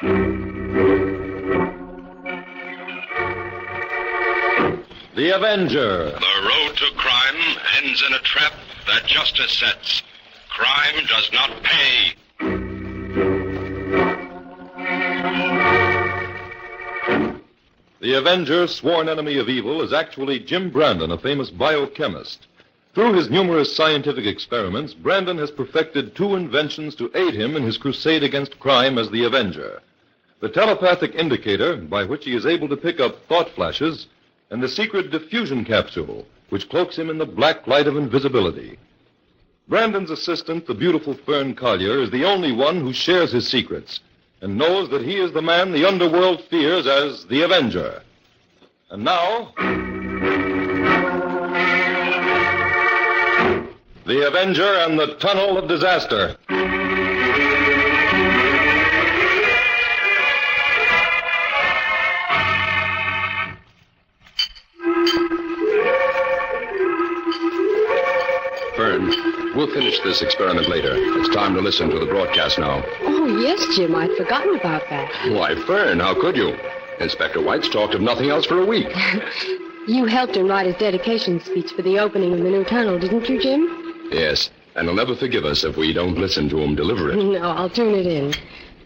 The Avenger. The road to crime ends in a trap that justice sets. Crime does not pay. The Avenger, sworn enemy of evil, is actually Jim Brandon, a famous biochemist. Through his numerous scientific experiments, Brandon has perfected two inventions to aid him in his crusade against crime as the Avenger. The telepathic indicator, by which he is able to pick up thought flashes, and the secret diffusion capsule, which cloaks him in the black light of invisibility. Brandon's assistant, the beautiful Fern Collier, is the only one who shares his secrets and knows that he is the man the underworld fears as the Avenger. And now, the Avenger and the Tunnel of Disaster. Fern, we'll finish this experiment later. It's time to listen to the broadcast now. Oh, yes, Jim. I'd forgotten about that. Why, Fern, how could you? Inspector White's talked of nothing else for a week. You helped him write his dedication speech for the opening of the new tunnel, didn't you, Jim? Yes, and he'll never forgive us if we don't listen to him deliver it. No, I'll tune it in.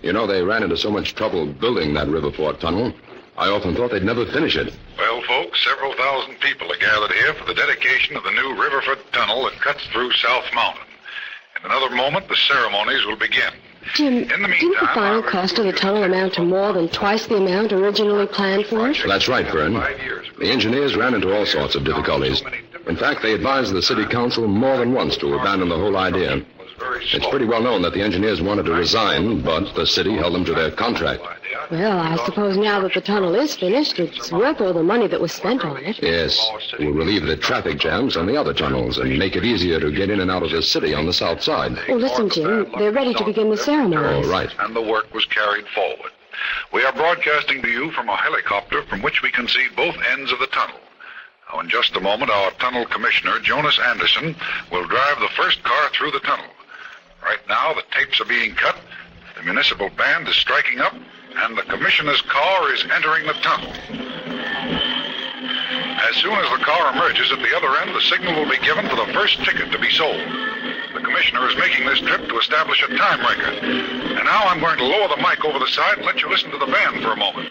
You know, they ran into so much trouble building that Riverport tunnel. I often thought they'd never finish it. Well, folks, several thousand people are gathered here for the dedication of the new Riverford Tunnel that cuts through South Mountain. In another moment, the ceremonies will begin. Jim, In the didn't meantime, the final cost of the tunnel amount to more than twice the amount originally planned for it? That's right, Fern. The engineers ran into all sorts of difficulties. In fact, they advised the city council more than once to abandon the whole idea. It's pretty well known that the engineers wanted to resign, but the city held them to their contract. Well, I suppose now that the tunnel is finished, it's worth all the money that was spent on it. Yes, it will relieve the traffic jams on the other tunnels and make it easier to get in and out of the city on the south side. Oh, listen, Jim, they're ready to begin the ceremonies. Oh, right. And the work was carried forward. We are broadcasting to you from a helicopter from which we can see both ends of the tunnel. Now, in just a moment, our tunnel commissioner, Jonas Anderson, will drive the first car through the tunnel. Right now, the tapes are being cut, the municipal band is striking up, and the commissioner's car is entering the tunnel. As soon as the car emerges at the other end, the signal will be given for the first ticket to be sold. The commissioner is making this trip to establish a time record. And now I'm going to lower the mic over the side and let you listen to the band for a moment.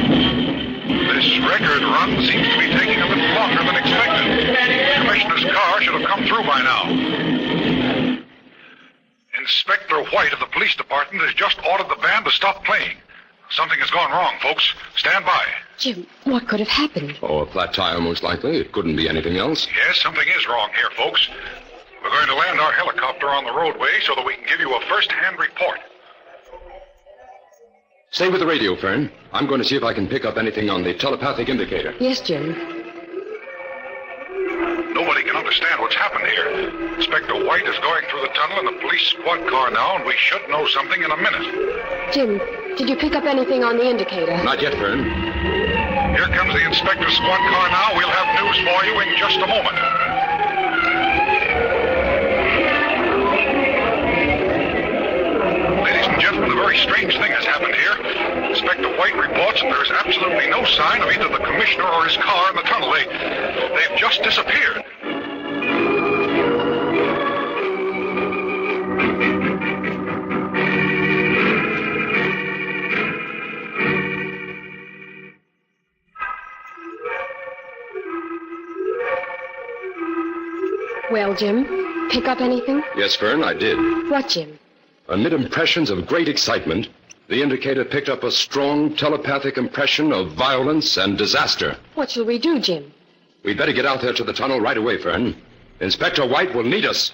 This record run seems to be taking a little longer than expected. The commissioner's car should have come through by now. Inspector White of the police department has just ordered the band to stop playing. Something has gone wrong, folks. Stand by. Jim, what could have happened? Oh, a flat tire, most likely. It couldn't be anything else. Yes, something is wrong here, folks. We're going to land our helicopter on the roadway so that we can give you a first-hand report. Stay with the radio, Fern. I'm going to see if I can pick up anything on the telepathic indicator. Yes, Jim. Nobody can understand what's happened here. Inspector White is going through the tunnel in the police squad car now, and we should know something in a minute. Jim, did you pick up anything on the indicator? Not yet, Fern. Here comes the inspector's squad car now. We'll have news for you in just a moment. Ladies and gentlemen, a very strange thing has happened here. Inspector White reports that there is absolutely no sign of either the commissioner or his car in the tunnel. They've just disappeared. Well, Jim, pick up anything? Yes, Fern, I did. What, Jim? Amid impressions of great excitement, the indicator picked up a strong telepathic impression of violence and disaster. What shall we do, Jim? We'd better get out there to the tunnel right away, Fern. Inspector White will need us.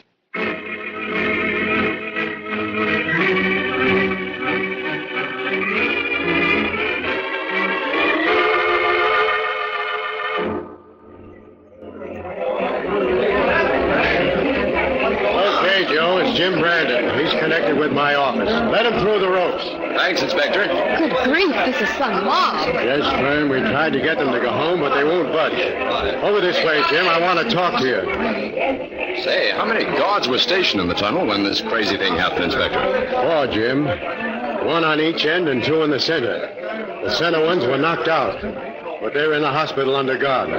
Okay, Joe, it's Jim Brandon. He's connected with my office. Let him through the ropes. Thanks, Inspector. Good grief, this is some mob. Yes, Fern, we tried to get them to go home, but they won't budge. Over this way, Jim. I want to talk to you. Say, how many guards were stationed in the tunnel when this crazy thing happened, Inspector? 4, Jim. 1 on each end and 2 in the center. The center ones were knocked out, but they're in the hospital under guard.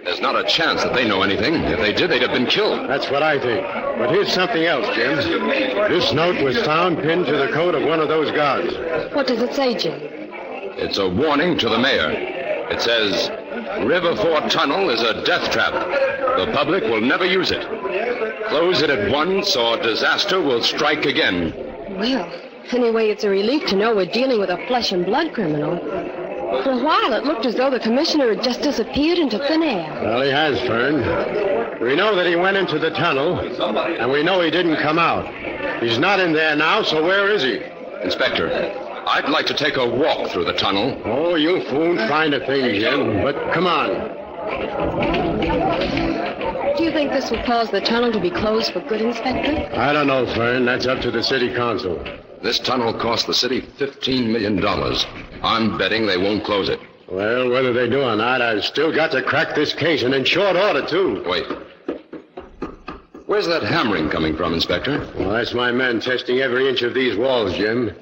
There's not a chance that they know anything. If they did, they'd have been killed. That's what I think. But here's something else, Jim. This note was found pinned to the coat of one of those guards. What does it say, Jim? It's a warning to the mayor. It says, River Ford Tunnel is a death trap. The public will never use it. Close it at once or disaster will strike again. Well, anyway, it's a relief to know we're dealing with a flesh and blood criminal. For a while, it looked as though the commissioner had just disappeared into thin air. Well, he has, Fern. We know that he went into the tunnel, and we know he didn't come out. He's not in there now, so where is he? Inspector, I'd like to take a walk through the tunnel. Oh, you won't find a thing, Jim, but come on. Do you think this will cause the tunnel to be closed for good, Inspector? I don't know, Fern. That's up to the city council. This tunnel cost the city $15 million. I'm betting they won't close it. Well, whether they do or not, I've still got to crack this case, and in short order, too. Wait. Where's that hammering coming from, Inspector? Well, that's my men testing every inch of these walls, Jim.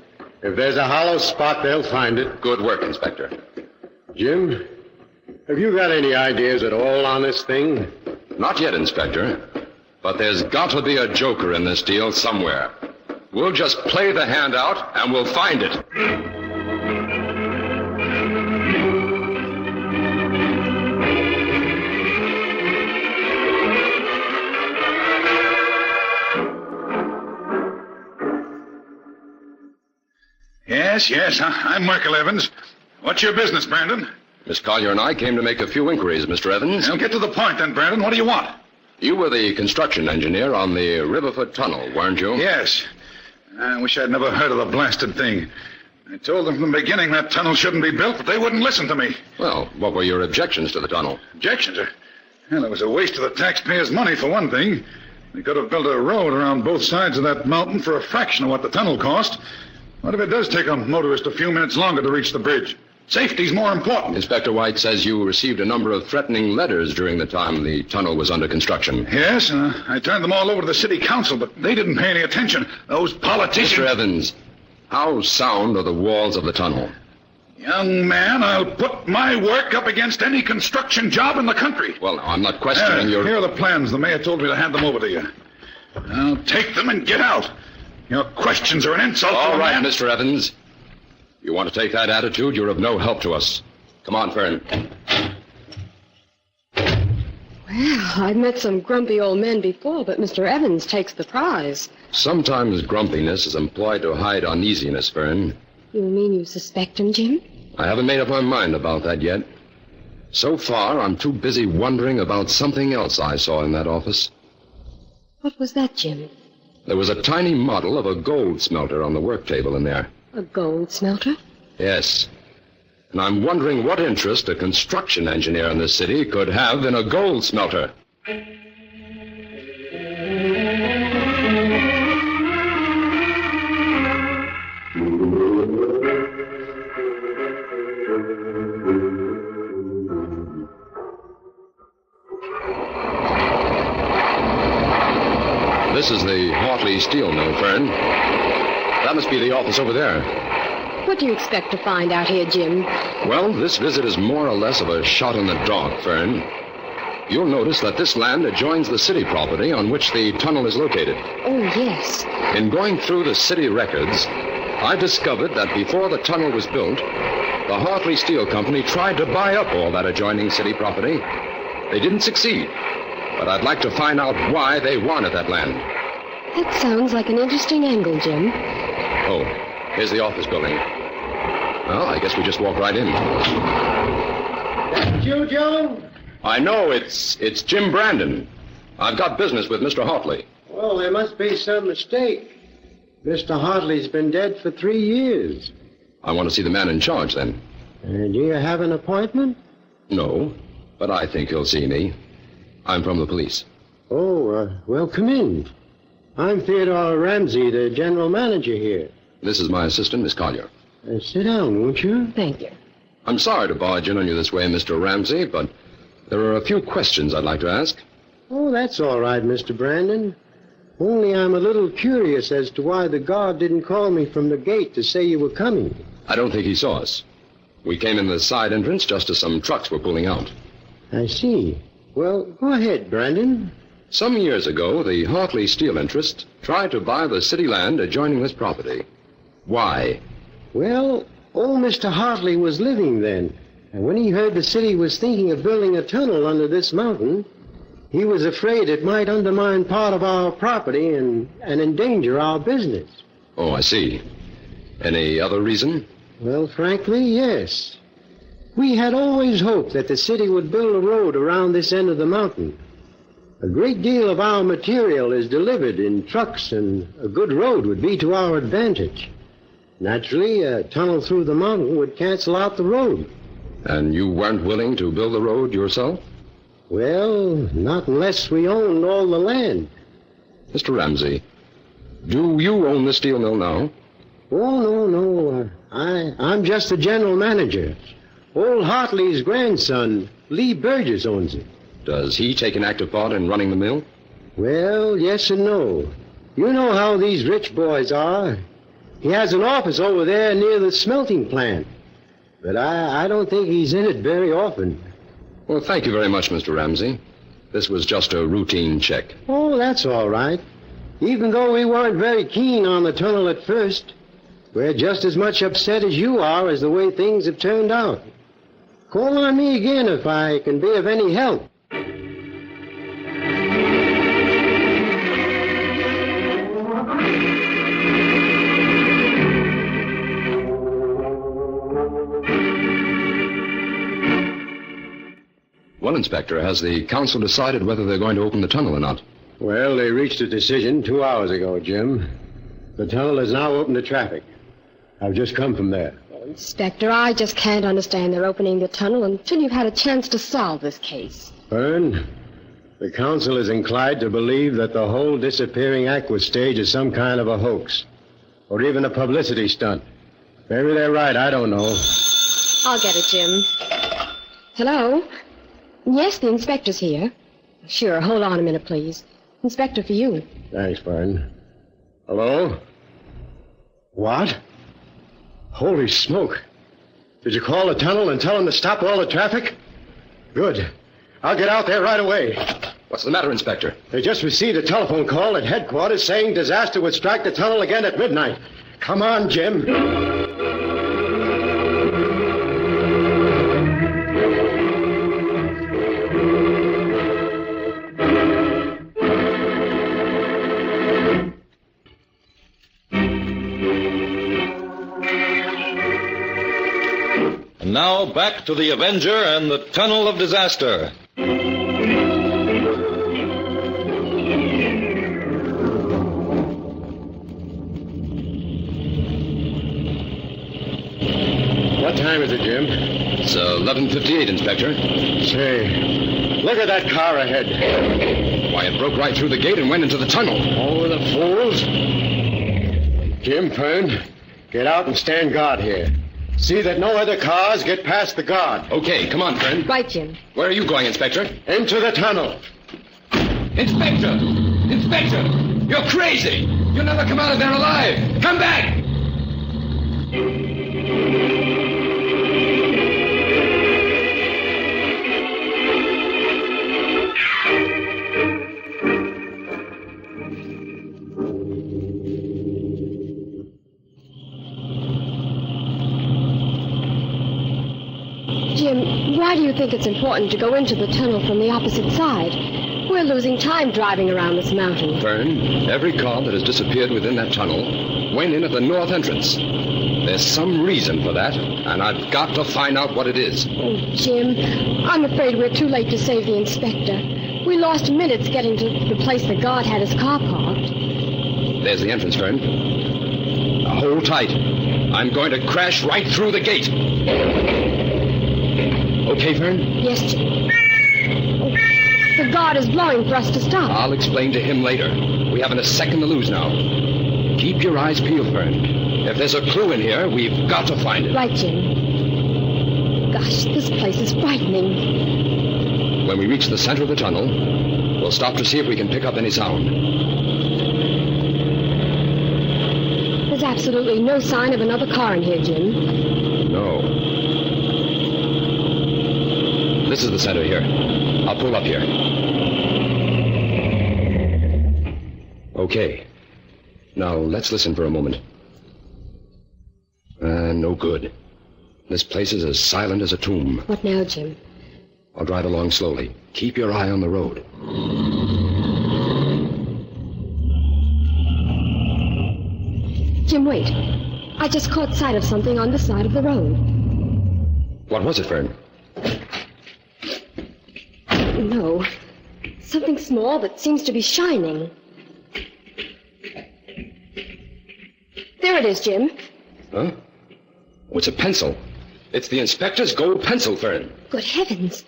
If there's a hollow spot, they'll find it. Good work, Inspector. Jim, have you got any ideas at all on this thing? Not yet, Inspector. But there's got to be a joker in this deal somewhere. We'll just play the hand out, and we'll find it. Yes, I'm Michael Evans. What's your business, Brandon? Miss Collier and I came to make a few inquiries, Mr. Evans. Now get to the point then, Brandon. What do you want? You were the construction engineer on the Riverford Tunnel, weren't you? Yes. I wish I'd never heard of the blasted thing. I told them from the beginning that tunnel shouldn't be built, but they wouldn't listen to me. Well, what were your objections to the tunnel? Objections? Well, it was a waste of the taxpayers' money, for one thing. They could have built a road around both sides of that mountain for a fraction of what the tunnel cost. What if it does take a motorist a few minutes longer to reach the bridge? Safety's more important. Inspector White says you received a number of threatening letters during the time the tunnel was under construction. Yes, I turned them all over to the city council, but they didn't pay any attention. Those politicians... Mr. Evans, how sound are the walls of the tunnel? Young man, I'll put my work up against any construction job in the country. Well, I'm not questioning your... Here are the plans. The mayor told me to hand them over to you. Now, take them and get out. Your questions are an insult to All a right, man. Mr. Evans. You want to take that attitude, you're of no help to us. Come on, Fern. Well, I've met some grumpy old men before, but Mr. Evans takes the prize. Sometimes grumpiness is employed to hide uneasiness, Fern. You mean you suspect him, Jim? I haven't made up my mind about that yet. So far, I'm too busy wondering about something else I saw in that office. What was that, Jim? There was a tiny model of a gold smelter on the work table in there. A gold smelter? Yes. And I'm wondering what interest a construction engineer in this city could have in a gold smelter. This is the Hartley Steel Mill, Fern. That must be the office over there. What do you expect to find out here, Jim? Well, this visit is more or less of a shot in the dark, Fern. You'll notice that this land adjoins the city property on which the tunnel is located. Oh, yes. In going through the city records, I discovered that before the tunnel was built, the Hartley Steel Company tried to buy up all that adjoining city property. They didn't succeed, but I'd like to find out why they wanted that land. That sounds like an interesting angle, Jim. Oh, here's the office building. Well, I guess we just walk right in. That you, Joe? I know, it's Jim Brandon. I've got business with Mr. Hartley. Well, there must be some mistake. Mr. Hartley's been dead for 3 years. I want to see the man in charge, then. Do you have an appointment? No, but I think he'll see me. I'm from the police. Oh, well, come in. I'm Theodore Ramsey, the general manager here. This is my assistant, Miss Collier. Sit down, won't you? Thank you. I'm sorry to barge in on you this way, Mr. Ramsey, but there are a few questions I'd like to ask. Oh, that's all right, Mr. Brandon. Only I'm a little curious as to why the guard didn't call me from the gate to say you were coming. I don't think he saw us. We came in the side entrance just as some trucks were pulling out. I see. Well, go ahead, Brandon. Some years ago, the Hartley Steel interest tried to buy the city land adjoining this property. Why? Well, old Mr. Hartley was living then, and when he heard the city was thinking of building a tunnel under this mountain, he was afraid it might undermine part of our property and endanger our business. Oh, I see. Any other reason? Well, frankly, yes. We had always hoped that the city would build a road around this end of the mountain. A great deal of our material is delivered in trucks, and a good road would be to our advantage. Naturally, a tunnel through the mountain would cancel out the road. And you weren't willing to build the road yourself? Well, not unless we owned all the land. Mr. Ramsey, do you own the steel mill now? Oh, no. I'm just the general manager. Old Hartley's grandson, Lee Burgess, owns it. Does he take an active part in running the mill? Well, yes and no. You know how these rich boys are. He has an office over there near the smelting plant. But I don't think he's in it very often. Well, thank you very much, Mr. Ramsey. This was just a routine check. Oh, that's all right. Even though we weren't very keen on the tunnel at first, we're just as much upset as you are as the way things have turned out. Call on me again if I can be of any help. Well, Inspector, has the council decided whether they're going to open the tunnel or not? Well, they reached a decision 2 hours ago, Jim. The tunnel is now open to traffic. I've just come from there. Inspector, I just can't understand their opening the tunnel until you've had a chance to solve this case. Fern, the council is inclined to believe that the whole disappearing aqua stage is some kind of a hoax, or even a publicity stunt. Maybe they're right, I don't know. I'll get it, Jim. Hello? Yes, the inspector's here. Sure, hold on a minute, please. Inspector, for you. Thanks, Fern. Hello? What? Holy smoke. Did you call the tunnel and tell them to stop all the traffic? Good. I'll get out there right away. What's the matter, Inspector? They just received a telephone call at headquarters saying disaster would strike the tunnel again at midnight. Come on, Jim. Now back to the Avenger and the Tunnel of Disaster. What time is it, Jim? It's 11:58, Inspector. Say, look at that car ahead. Why, it broke right through the gate and went into the tunnel. Oh, the fools. Jim, Fern, get out and stand guard here. See that no other cars get past the guard. Okay, come on, friend. Right, Jim. Where are you going, Inspector? Into the tunnel. Inspector! Inspector! You're crazy! You'll never come out of there alive! Come back! Jim, why do you think it's important to go into the tunnel from the opposite side? We're losing time driving around this mountain. Fern, every car that has disappeared within that tunnel went in at the north entrance. There's some reason for that, and I've got to find out what it is. Oh, Jim, I'm afraid we're too late to save the inspector. We lost minutes getting to the place the guard had his car parked. There's the entrance, Fern. Now, hold tight. I'm going to crash right through the gate. Okay, Fern? Yes, Jim. Oh, the guard hard as blowing for us to stop. I'll explain to him later. We haven't a second to lose now. Keep your eyes peeled, Fern. If there's a clue in here, we've got to find it. Right, Jim. Gosh, this place is frightening. When we reach the center of the tunnel, we'll stop to see if we can pick up any sound. There's absolutely no sign of another car in here, Jim. No. This is the center here. I'll pull up here. Okay. Now, let's listen for a moment. No good. This place is as silent as a tomb. What now, Jim? I'll drive along slowly. Keep your eye on the road. Jim, wait. I just caught sight of something on the side of the road. What was it, Fern? No. Something small that seems to be shining. There it is, Jim. Huh? Oh, it's a pencil. It's the inspector's gold pencil, Fern. Good heavens.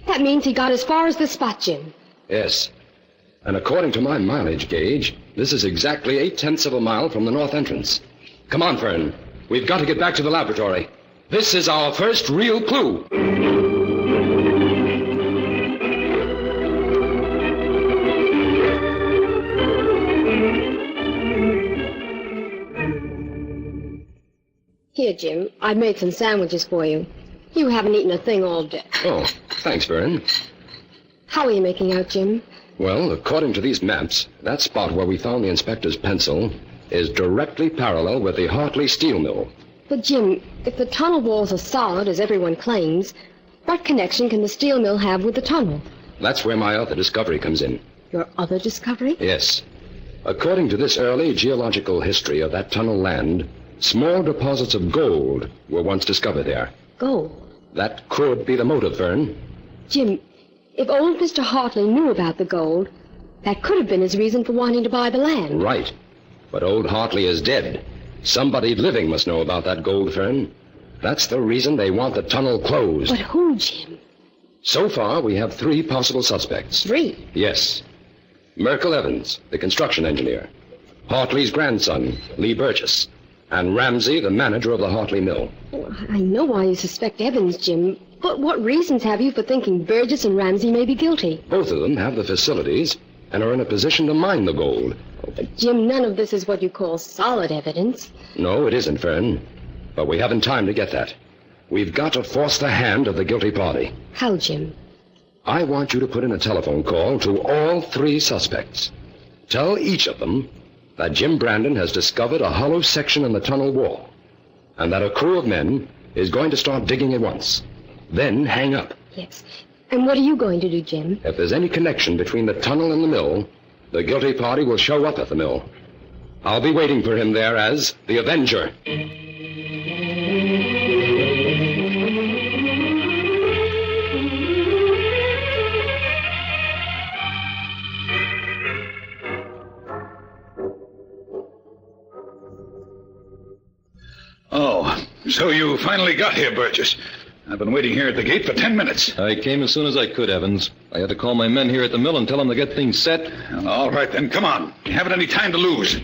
That means he got as far as this spot, Jim. Yes. And according to my mileage gauge, this is exactly 0.8 of a mile from the north entrance. Come on, Fern. We've got to get back to the laboratory. This is our first real clue. Here, Jim, I've made some sandwiches for you. You haven't eaten a thing all day. Oh, thanks, Fern. How are you making out, Jim? Well, according to these maps, that spot where we found the inspector's pencil is directly parallel with the Hartley steel mill. But, Jim, if the tunnel walls are solid, as everyone claims, what connection can the steel mill have with the tunnel? That's where my other discovery comes in. Your other discovery? Yes. According to this early geological history of that tunnel land, small deposits of gold were once discovered there. Gold? That could be the motive, Fern. Jim, if old Mr. Hartley knew about the gold, that could have been his reason for wanting to buy the land. Right. But old Hartley is dead. Somebody living must know about that gold, Fern. That's the reason they want the tunnel closed. But who, Jim? So far, we have 3 possible suspects. 3? Yes. Merkel Evans, the construction engineer. Hartley's grandson, Lee Burgess. And Ramsey, the manager of the Hartley mill. Well, I know why you suspect Evans, Jim. But what reasons have you for thinking Burgess and Ramsey may be guilty? Both of them have the facilities and are in a position to mine the gold. But, Jim, none of this is what you call solid evidence. No, it isn't, Fern. But we haven't time to get that. We've got to force the hand of the guilty party. How, Jim? I want you to put in a telephone call to all 3 suspects. Tell each of them that Jim Brandon has discovered a hollow section in the tunnel wall, and that a crew of men is going to start digging at once. Then hang up. Yes. And what are you going to do, Jim? If there's any connection between the tunnel and the mill, the guilty party will show up at the mill. I'll be waiting for him there as the Avenger. Oh, so you finally got here, Burgess. I've been waiting here at the gate for 10 minutes. I came as soon as I could, Evans. I had to call my men here at the mill and tell them to get things set. All right, then, come on. You haven't any time to lose.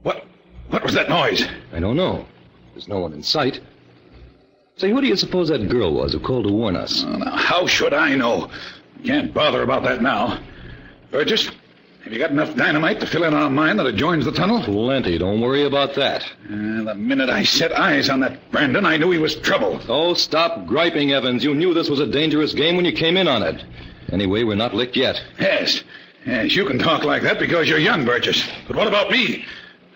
What was that noise? I don't know. There's no one in sight. Say, who do you suppose that girl was who called to warn us? Oh, now, how should I know? Can't bother about that now. Burgess, have you got enough dynamite to fill in our mine that adjoins the tunnel? Plenty. Don't worry about that. The minute I set eyes on that Brandon, I knew he was trouble. Oh, stop griping, Evans. You knew this was a dangerous game when you came in on it. Anyway, we're not licked yet. Yes, you can talk like that because you're young, Burgess. But what about me?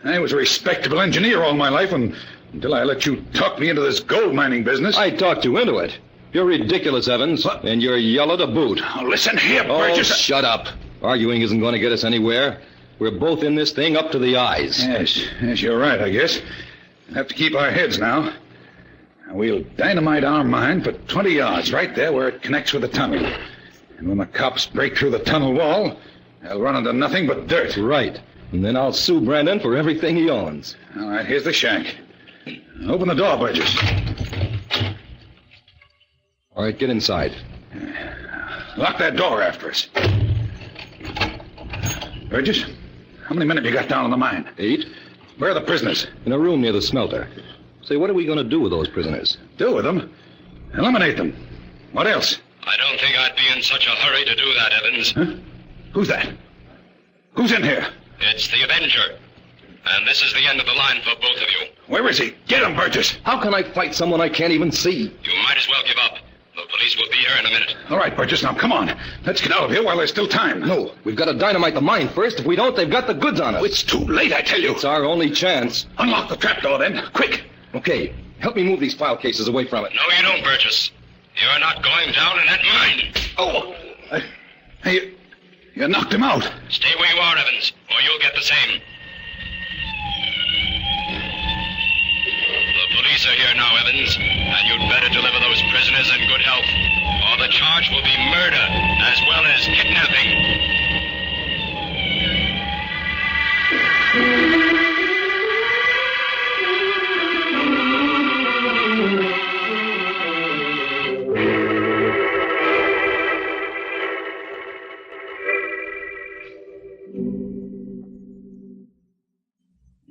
I was a respectable engineer all my life until I let you talk me into this gold mining business. I talked you into it. You're ridiculous, Evans. What? And you're yellow to boot. Oh, listen here, Burgess. Oh, shut up. Arguing isn't going to get us anywhere. We're both in this thing up to the eyes. Yes, you're right, I guess. We'll have to keep our heads now. We'll dynamite our mine for 20 yards right there where it connects with the tunnel. And when the cops break through the tunnel wall, they'll run into nothing but dirt. Right. And then I'll sue Brandon for everything he owns. All right, here's the shack. Open the door, Burgess. All right, get inside. Lock that door after us. Burgess, how many men have you got down in the mine? 8. Where are the prisoners? In a room near the smelter. Say, what are we going to do with those prisoners? Do with them? Eliminate them. What else? I don't think I'd be in such a hurry to do that, Evans. Huh? Who's that? Who's in here? It's the Avenger. And this is the end of the line for both of you. Where is he? Get him, Burgess. How can I fight someone I can't even see? You might as well give up. The police will be here in a minute. All right, Burgess, now come on. Let's get out of here while there's still time. No, we've got to dynamite the mine first. If we don't, they've got the goods on us. It's too late, I tell you. It's our only chance. Unlock the trapdoor then. Quick. Okay, help me move these file cases away from it. No, you don't, Burgess. You're not going down in that mine. Oh. Hey, you knocked him out. Stay where you are, Evans, or you'll get the same. The police are here now, Evans, and you'd better deliver those prisoners in good health, or the charge will be murder as well as kidnapping.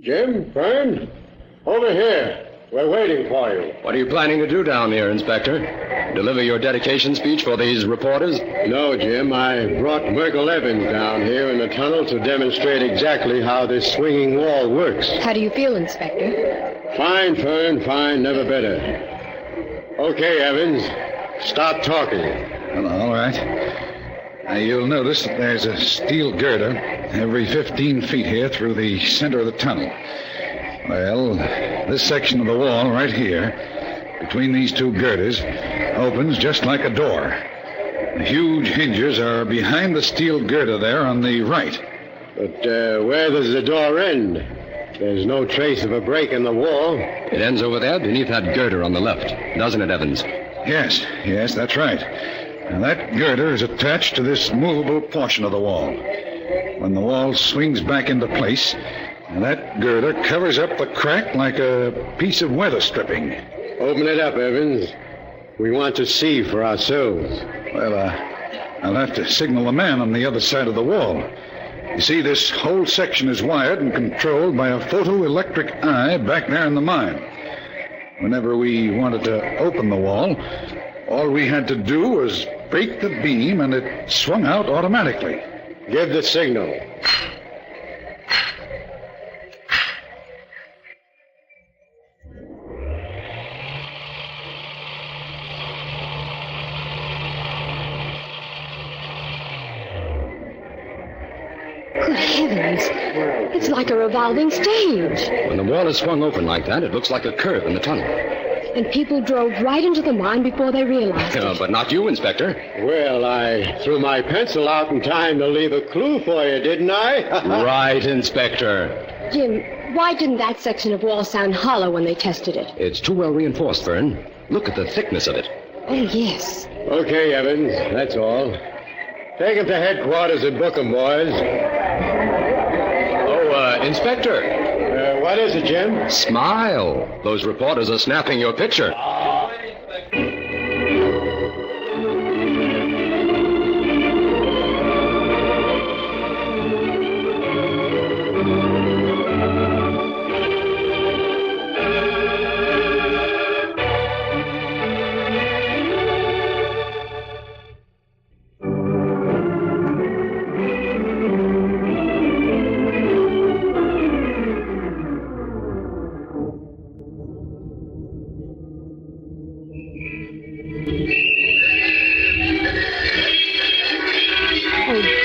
Jim, Fern, over here. We're waiting for you. What are you planning to do down here, Inspector? Deliver your dedication speech for these reporters? No, Jim. I brought Merkel Evans down here in the tunnel to demonstrate exactly how this swinging wall works. How do you feel, Inspector? Fine, Fern, fine. Never better. Okay, Evans. Stop talking. Well, all right. Now, you'll notice that there's a steel girder every 15 feet here through the center of the tunnel. Well, this section of the wall right here, between these two girders, opens just like a door. The huge hinges are behind the steel girder there on the right. But where does the door end? There's no trace of a break in the wall. It ends over there beneath that girder on the left, doesn't it, Evans? Yes, that's right. And that girder is attached to this movable portion of the wall. When the wall swings back into place, that girder covers up the crack like a piece of weather stripping. Open it up, Evans. We want to see for ourselves. Well, I'll have to signal the man on the other side of the wall. You see, this whole section is wired and controlled by a photoelectric eye back there in the mine. Whenever we wanted to open the wall, all we had to do was break the beam and it swung out automatically. Give the signal. Good heavens. It's like a revolving stage. When the wall is swung open like that, it looks like a curve in the tunnel. And people drove right into the mine before they realized it. But not you, Inspector. Well, I threw my pencil out in time to leave a clue for you, didn't I? Right, Inspector. Jim, why didn't that section of wall sound hollow when they tested it? It's too well reinforced, Fern. Look at the thickness of it. Oh, yes. Okay, Evans, that's all. Take him to headquarters and book him, boys. Oh, Inspector. What is it, Jim? Smile. Those reporters are snapping your picture.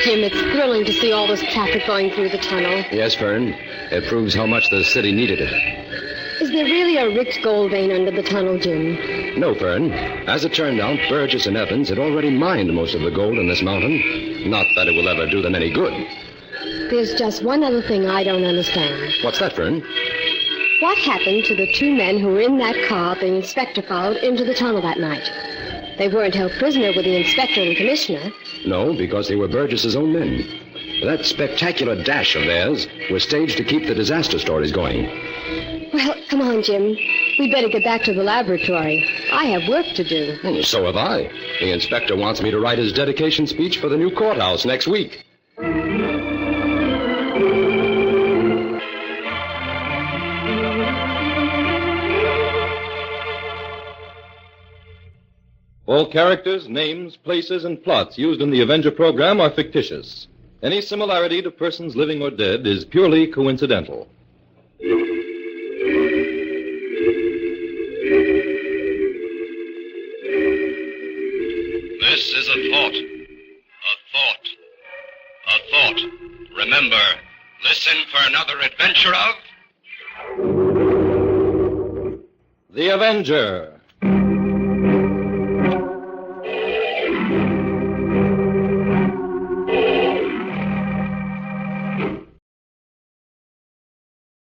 Jim, it's thrilling to see all this traffic going through the tunnel. Yes, Fern. It proves how much the city needed it. Is there really a rich gold vein under the tunnel, Jim? No, Fern. As it turned out, Burgess and Evans had already mined most of the gold in this mountain. Not that it will ever do them any good. There's just one other thing I don't understand. What's that, Fern? What happened to the two men who were in that car the inspector followed into the tunnel that night? They weren't held prisoner with the inspector and commissioner. No, because they were Burgess's own men. That spectacular dash of theirs was staged to keep the disaster stories going. Well, come on, Jim. We better get back to the laboratory. I have work to do. So have I. The inspector wants me to write his dedication speech for the new courthouse next week. All characters, names, places, and plots used in the Avenger program are fictitious. Any similarity to persons living or dead is purely coincidental. This is a thought. A thought. A thought. Remember, listen for another adventure of... The Avenger.